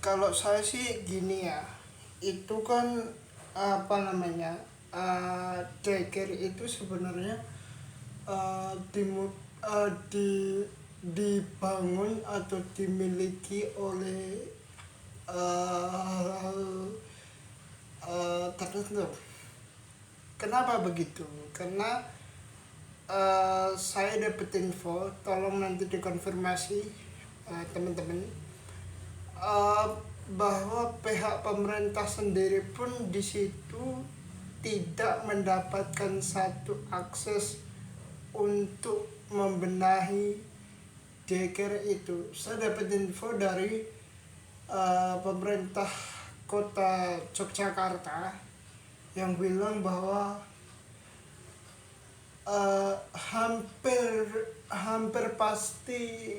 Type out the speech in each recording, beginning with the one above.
Kalau saya sih gini ya, itu kan apa namanya, daycare itu sebenarnya eh, dimu- dibangun atau dimiliki oleh hal tertentu. Kenapa begitu? Karena saya dapat info, tolong nanti dikonfirmasi teman-teman, eh, bahwa pihak pemerintah sendiri pun di situ tidak mendapatkan satu akses untuk membenahi daycare itu. Saya dapat info dari pemerintah kota Yogyakarta yang bilang bahwa hampir hampir pasti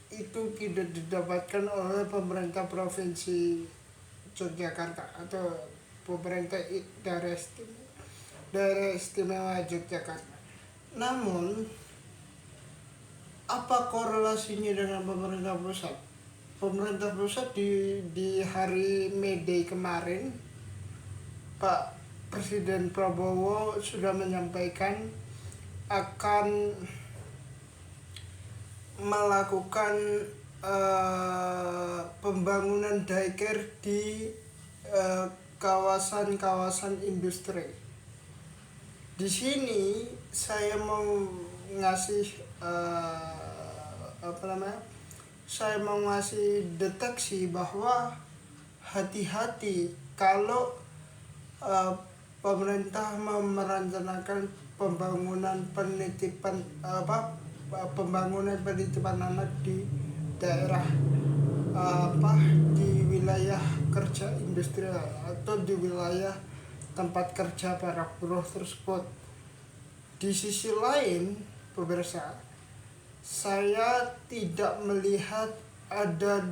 itu tidak didapatkan oleh pemerintah provinsi Yogyakarta atau pemerintah daerah istimewa Yogyakarta. Namun, apa korelasinya dengan pemerintah pusat? Pemerintah pusat di hari May Day kemarin, Pak Presiden Prabowo sudah menyampaikan akan melakukan pembangunan daycare di kawasan-kawasan industri. Di sini saya mau ngasih apa namanya? Saya mau ngasih deteksi bahwa hati-hati kalau uh, pemerintah merencanakan pembangunan penitipan anak di daerah apa di wilayah kerja industrial atau di wilayah tempat kerja para buruh tersebut. Di sisi lain, pemirsa, saya tidak melihat ada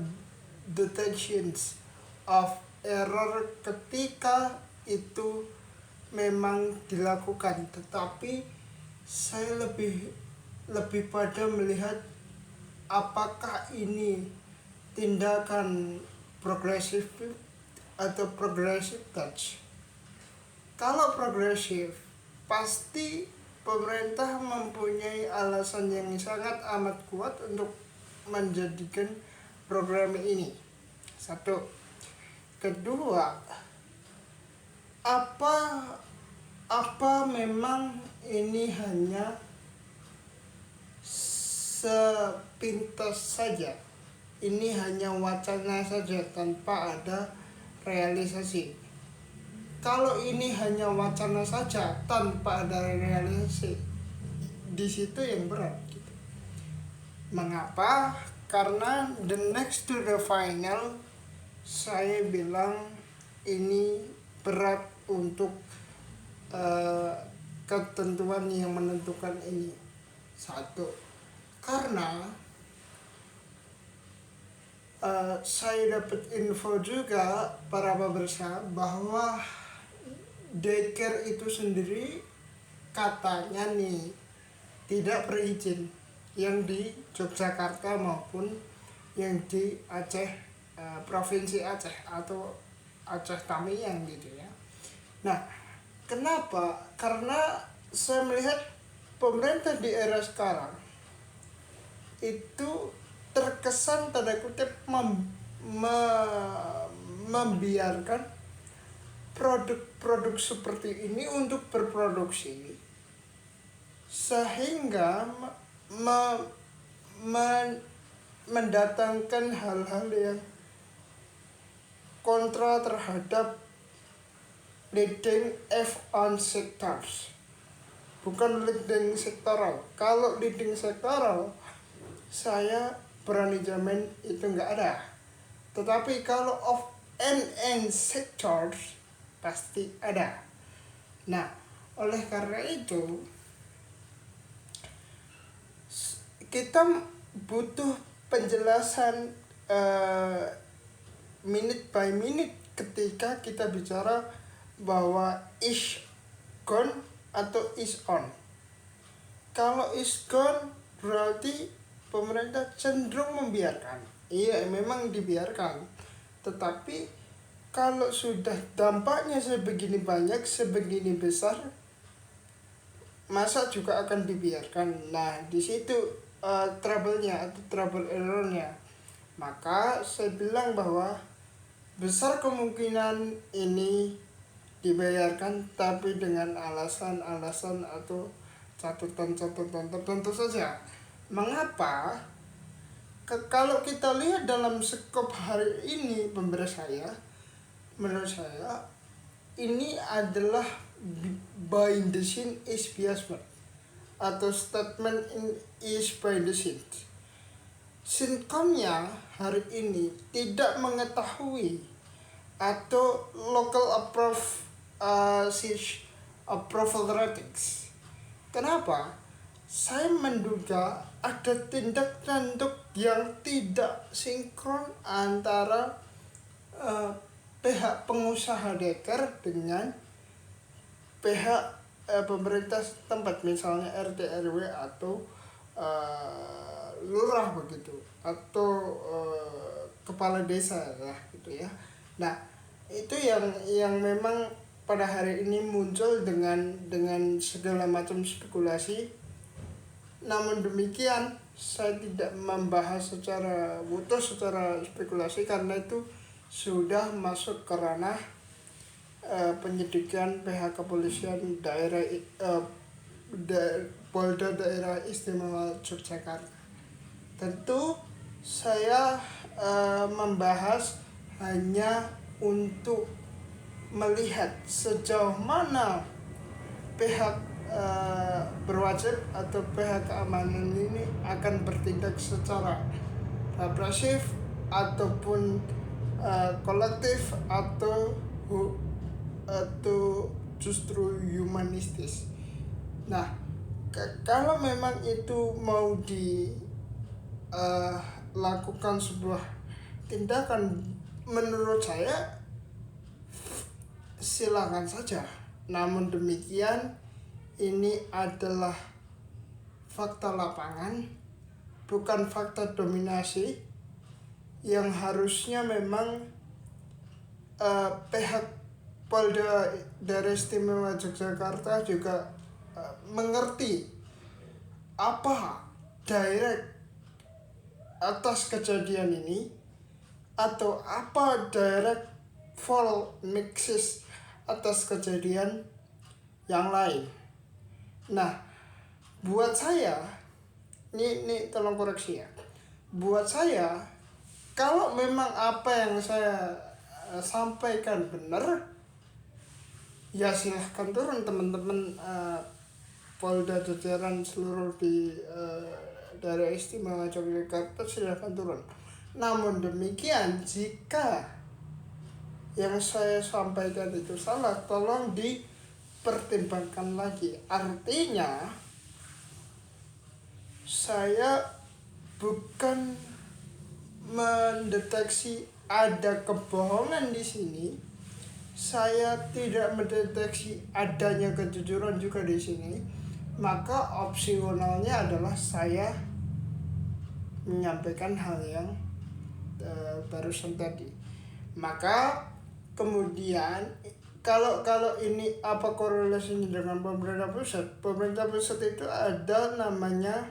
detections of error ketika itu memang dilakukan, tetapi saya lebih lebih pada melihat apakah ini tindakan progresif atau progressive touch. Kalau progresif, pasti pemerintah mempunyai alasan yang sangat amat kuat untuk menjadikan program ini. Satu. Kedua, apa apa memang ini hanya sepintas saja? Ini hanya wacana saja tanpa ada realisasi. Kalau ini hanya wacana saja tanpa ada realisasi, di situ yang berat gitu. Mengapa? Karena the next to the final, saya bilang ini berat untuk uh, ketentuan yang menentukan ini. Satu, karena saya dapat info juga para pemirsa bahwa daycare itu sendiri katanya nih tidak berizin, yang di Yogyakarta maupun yang di Aceh, provinsi Aceh atau Aceh Tamiang gitu ya. Nah, kenapa? Karena saya melihat pemerintah di era sekarang itu terkesan tanda kutip membiarkan produk-produk seperti ini untuk berproduksi, sehingga me- me- mendatangkan hal-hal yang kontra terhadap leading F1 sectors, bukan leading sektoral. Kalau leading sektoral, saya berani jamin itu nggak ada. Tetapi kalau of N sectors pasti ada. Nah, oleh karena itu kita butuh penjelasan minute by minute ketika kita bicara bahwa is gone atau is on. Kalau is gone berarti pemerintah cenderung membiarkan. Iya, memang dibiarkan. Tetapi kalau sudah dampaknya sebegini banyak, sebegini besar, masa juga akan dibiarkan. Nah, di situ trouble-nya atau trouble error-nya. Maka saya bilang bahwa besar kemungkinan ini dibayarkan, tapi dengan alasan-alasan atau catatan-catatan tertentu saja. Mengapa? Kalau kita lihat dalam skop hari ini, menurut saya ini adalah by the scene is biased, atau statement is by the scene. Sinkomnya hari ini tidak mengetahui atau local approval ratings. Kenapa? Saya menduga ada tindak tanduk yang tidak sinkron antara pihak pengusaha deker dengan pihak pemerintah setempat, misalnya RT RW atau lurah begitu, atau kepala desa lah gitu ya. Nah, itu yang memang pada hari ini muncul dengan segala macam spekulasi. Namun demikian, saya tidak membahas secara utuh, secara spekulasi, karena itu sudah masuk ke ranah penyidikan pihak kepolisian daerah Polda Daerah Istimewa Yogyakarta. Tentu saya membahas hanya untuk melihat sejauh mana pihak berwajib atau pihak keamanan ini akan bertindak secara represif ataupun kolektif atau justru humanistis. Nah, kalau memang itu mau dilakukan sebuah tindakan, menurut saya silakan saja. Namun demikian, ini adalah fakta lapangan, bukan fakta dominasi, yang harusnya memang pihak Polda Daerah Istimewa Yogyakarta juga mengerti apa direct atas kejadian ini, atau apa direct fall mixes atas kejadian yang lain. Nah, buat saya, ini tolong koreksi ya. Buat saya, kalau memang apa yang saya sampaikan benar, ya silahkan turun teman-teman Polda jajaran seluruh di Daerah Istimewa Yogyakarta, silahkan turun. Namun demikian, jika yang saya sampaikan itu salah, tolong dipertimbangkan lagi. Artinya, saya bukan mendeteksi ada kebohongan di sini. Saya tidak mendeteksi adanya kejujuran juga di sini. Maka opsionalnya adalah saya menyampaikan hal yang barusan tadi. Maka kemudian kalau ini apa korelasinya dengan pemerintah pusat? Pemerintah pusat itu ada namanya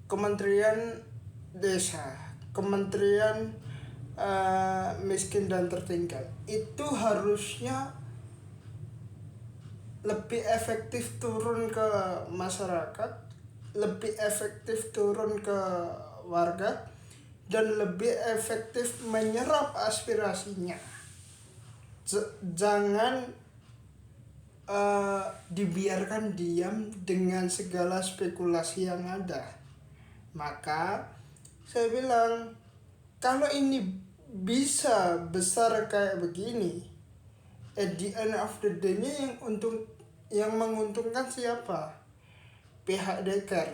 Kementerian Desa, Kementerian Miskin dan Tertinggal. Itu harusnya lebih efektif turun ke masyarakat, lebih efektif turun ke warga, dan lebih efektif menyerap aspirasinya. Jangan dibiarkan diam dengan segala spekulasi yang ada. Maka saya bilang, kalau ini bisa besar kayak begini, at the end of the day-nya yang menguntungkan siapa? Pihak deker.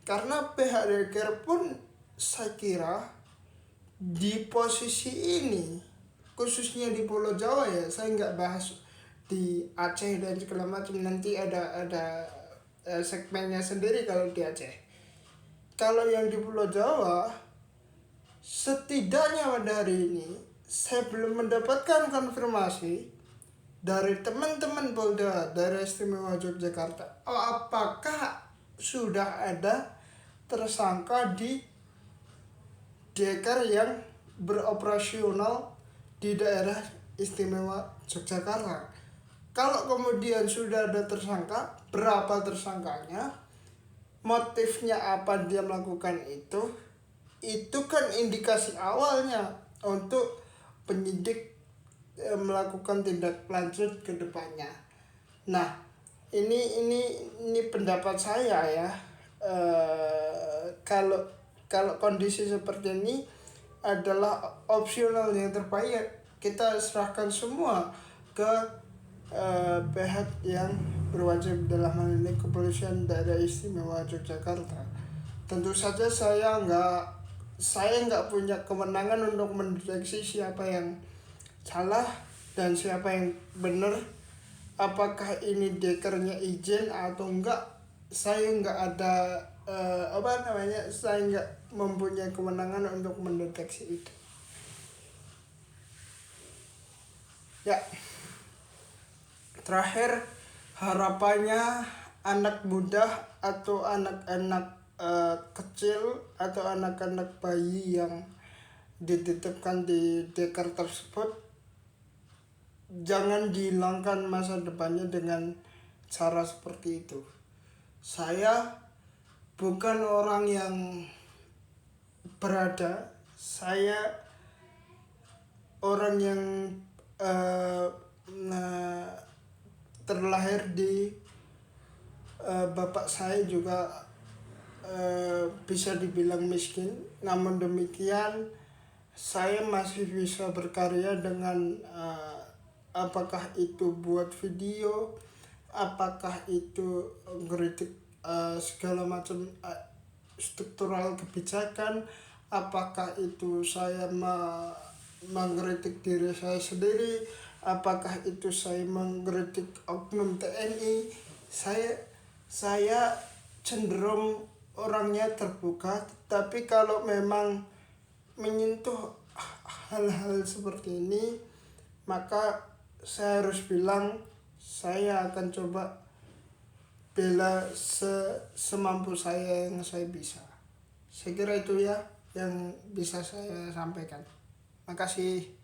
Karena pihak deker pun saya kira di posisi ini, khususnya di Pulau Jawa ya, saya nggak bahas di Aceh dan segala macam, nanti ada segmennya sendiri kalau di Aceh. Kalau yang di Pulau Jawa, setidaknya pada hari ini saya belum mendapatkan konfirmasi dari teman-teman Polda Daerah Istimewa Yogyakarta apakah sudah ada tersangka di Deker yang beroperasional di daerah istimewa Yogyakarta. Kalau kemudian sudah ada tersangka, berapa tersangkanya, motifnya apa dia melakukan itu kan indikasi awalnya untuk penyidik melakukan tindak lanjut ke depannya. Nah, ini pendapat saya ya. Kalau kondisi seperti ini adalah opsional yang terbaik, kita serahkan semua ke pihak yang berwajib, dalam hal ini Kepolisian Daerah Istimewa Yogyakarta. Tentu saja saya nggak punya kewenangan untuk mendeteksi siapa yang salah dan siapa yang benar, apakah ini dekernya izin atau enggak. Saya nggak ada saya nggak mempunyai kewenangan untuk mendeteksi itu ya. Terakhir, harapannya anak muda atau anak-anak kecil atau anak-anak bayi yang dititipkan di deker tersebut jangan dihilangkan masa depannya dengan cara seperti itu. Saya bukan orang yang berada, saya orang yang terlahir di bapak saya juga bisa dibilang miskin, namun demikian saya masih bisa berkarya dengan apakah itu buat video, apakah itu ngeritik segala macam struktural kebijakan, apakah itu saya mengkritik diri saya sendiri, apakah itu saya mengkritik oknum TNI. Saya cenderung orangnya terbuka, tapi kalau memang menyentuh hal-hal seperti ini, maka saya harus bilang saya akan coba bela semampu saya yang saya bisa. Saya kira itu ya yang bisa saya sampaikan. Makasih.